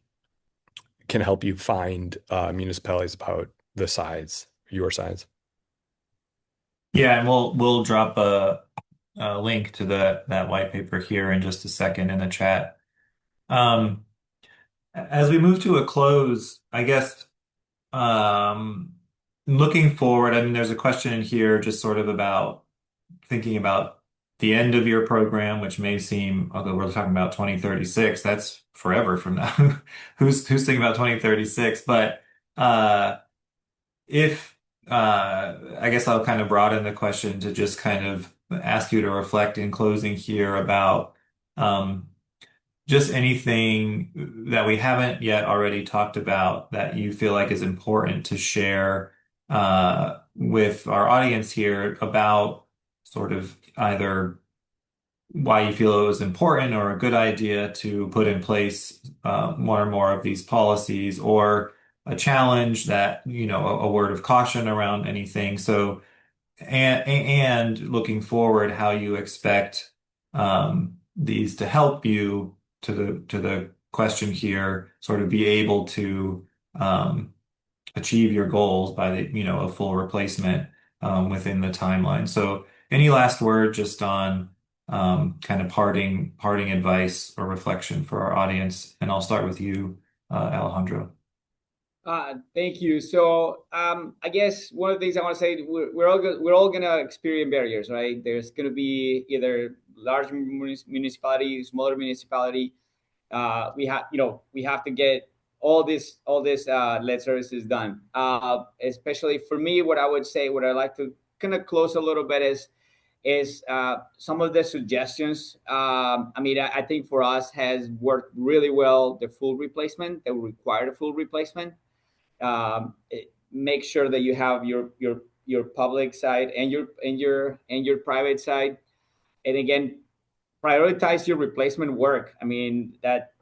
help you find municipalities about your size. Yeah, and we'll drop a link to that white paper here in just a second in the chat. Um, as we move to a close, I guess um, looking forward, I mean, there's a question in here just sort of about thinking about the end of your program, which may seem, although we're talking about 2036, that's forever from now. Who's thinking about 2036? But if I guess I'll kind of broaden the question to just kind of ask you to reflect in closing here about um, just anything that we haven't yet already talked about that you feel like is important to share with our audience here about sort of either why you feel it was important or a good idea to put in place more and more of these policies, or a challenge that, a word of caution around anything. So, and looking forward, how you expect these to help you to the question here, sort of be able to achieve your goals by a full replacement within the timeline. So any last word just on kind of parting advice or reflection for our audience? And I'll start with you, Alejandro. Thank you. So, I guess one of the things I want to say, we're all gonna experience barriers, right? There's gonna be either large municipality, smaller municipality. We have to get all this lead services done. Especially for me, what I would say, what I like to kind of close a little bit is some of the suggestions. I think for us has worked really well. The full replacement that will require the full replacement. Make sure that you have your public side and your private side, and again, prioritize your replacement work. I mean that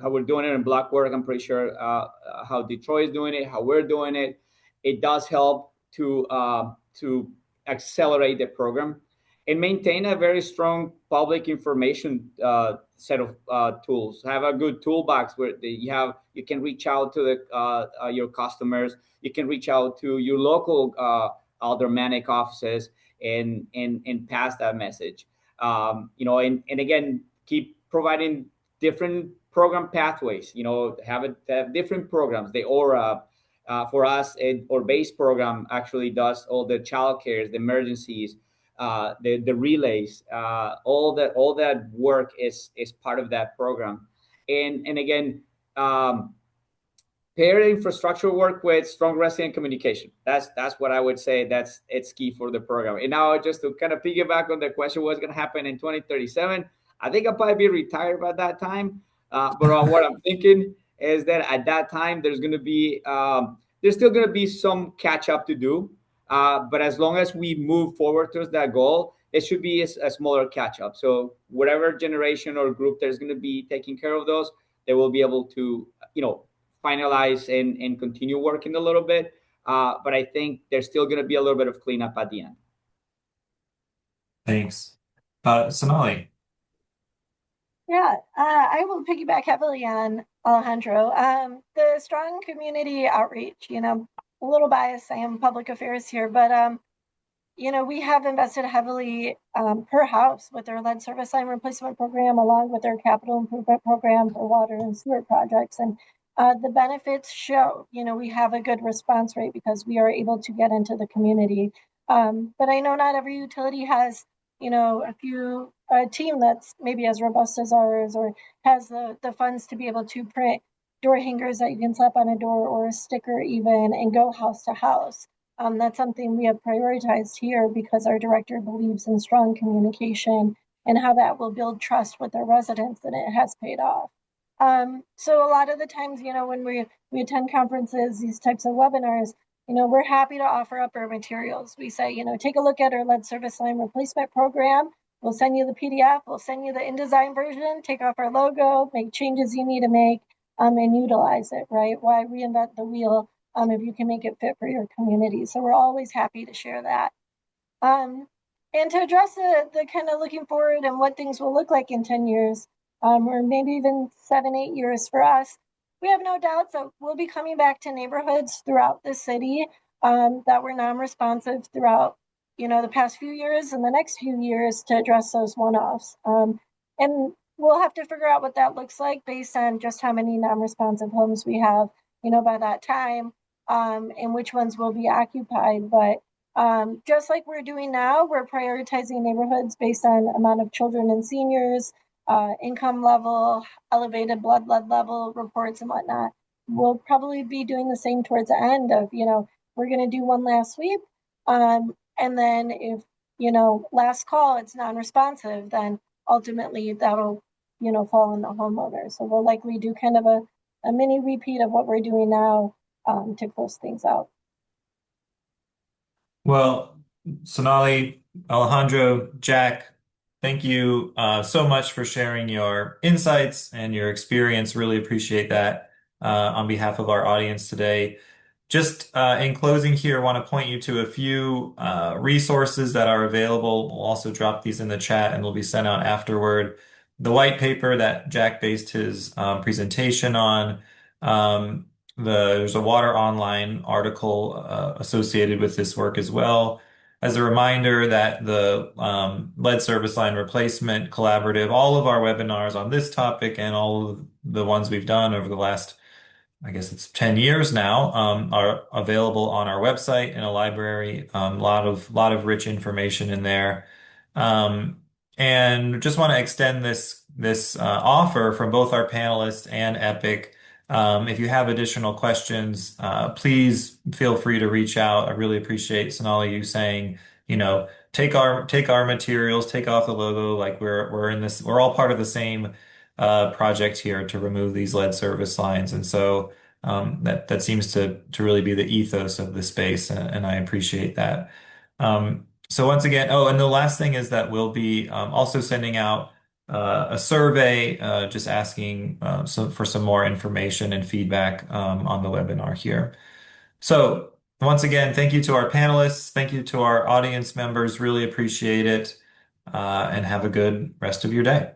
how we're doing it in block work. I'm pretty sure how Detroit is doing it, how we're doing it. It does help to accelerate the program and maintain a very strong public information set of tools. Have a good toolbox where you can reach out to your customers. You can reach out to your local aldermanic offices and pass that message. And again, keep providing different program pathways. Have different programs. The Aura, for us, our base program actually does all the child cares, the emergencies, the relays, all that work is part of that program. And again, pair infrastructure work with strong resident communication. That's what I would say. It's key for the program. And now, just to kind of piggyback on the question, what's going to happen in 2037? I think I'll probably be retired by that time. But what I'm thinking is that at that time, there's still going to be some catch up to do. But as long as we move forward towards that goal, it should be a smaller catch up. So whatever generation or group that's going to be taking care of those, they will be able to, finalize and continue working a little bit. But I think there's still going to be a little bit of cleanup at the end. Thanks. Sonali. Yeah, I will piggyback heavily on Alejandro. The strong community outreach, a little biased, I am public affairs here, but we have invested heavily per house with our lead service line replacement program, along with our capital improvement program for water and sewer projects. And the benefits show, we have a good response rate because we are able to get into the community. But I know not every utility has, a team that's maybe as robust as ours, or has the funds to be able to print door hangers that you can slap on a door, or a sticker even, and go house to house. That's something we have prioritized here because our director believes in strong communication and how that will build trust with their residents, and it has paid off. So a lot of the times, when we attend conferences, these types of webinars, we're happy to offer up our materials. We say, take a look at our lead service line replacement program. We'll send you the PDF. We'll send you the InDesign version. Take off our logo, make changes you need to make, and utilize it. Right? Why reinvent the wheel if you can make it fit for your community? So we're always happy to share that. And to address the kind of looking forward and what things will look like in 10 years, or maybe even 7, 8 years for us, we have no doubts that we'll be coming back to neighborhoods throughout the city that were non-responsive throughout, the past few years and the next few years to address those one-offs. And we'll have to figure out what that looks like based on just how many non-responsive homes we have, by that time, and which ones will be occupied. But just like we're doing now, we're prioritizing neighborhoods based on amount of children and seniors, income level, elevated blood lead level reports and whatnot. We'll probably be doing the same towards the end of, we're going to do one last sweep. And then if, last call, it's non-responsive, then ultimately that'll, fall on the homeowner. So we'll likely do kind of a mini repeat of what we're doing now to close things out. Well, Sonali, Alejandro, Jack, thank you so much for sharing your insights and your experience. Really appreciate that on behalf of our audience today. Just in closing here, I want to point you to a few resources that are available. We'll also drop these in the chat and will be sent out afterward. The white paper that Jack based his presentation on. There's a Water Online article associated with this work as well. As a reminder that the lead service line replacement collaborative, all of our webinars on this topic and all of the ones we've done over the last I guess it's 10 years now, are available on our website in a library. Lot of rich information in there. Um, and just want to extend this offer from both our panelists and Epic. If you have additional questions, please feel free to reach out. I really appreciate Sonali you saying, take our materials, take off the logo. Like we're all part of the same project here to remove these lead service lines. And so that seems to really be the ethos of the space, and I appreciate that. So once again, oh, and the last thing is that we'll be also sending out a survey, just asking for some more information and feedback on the webinar here. So once again, thank you to our panelists, thank you to our audience members, really appreciate it, and have a good rest of your day.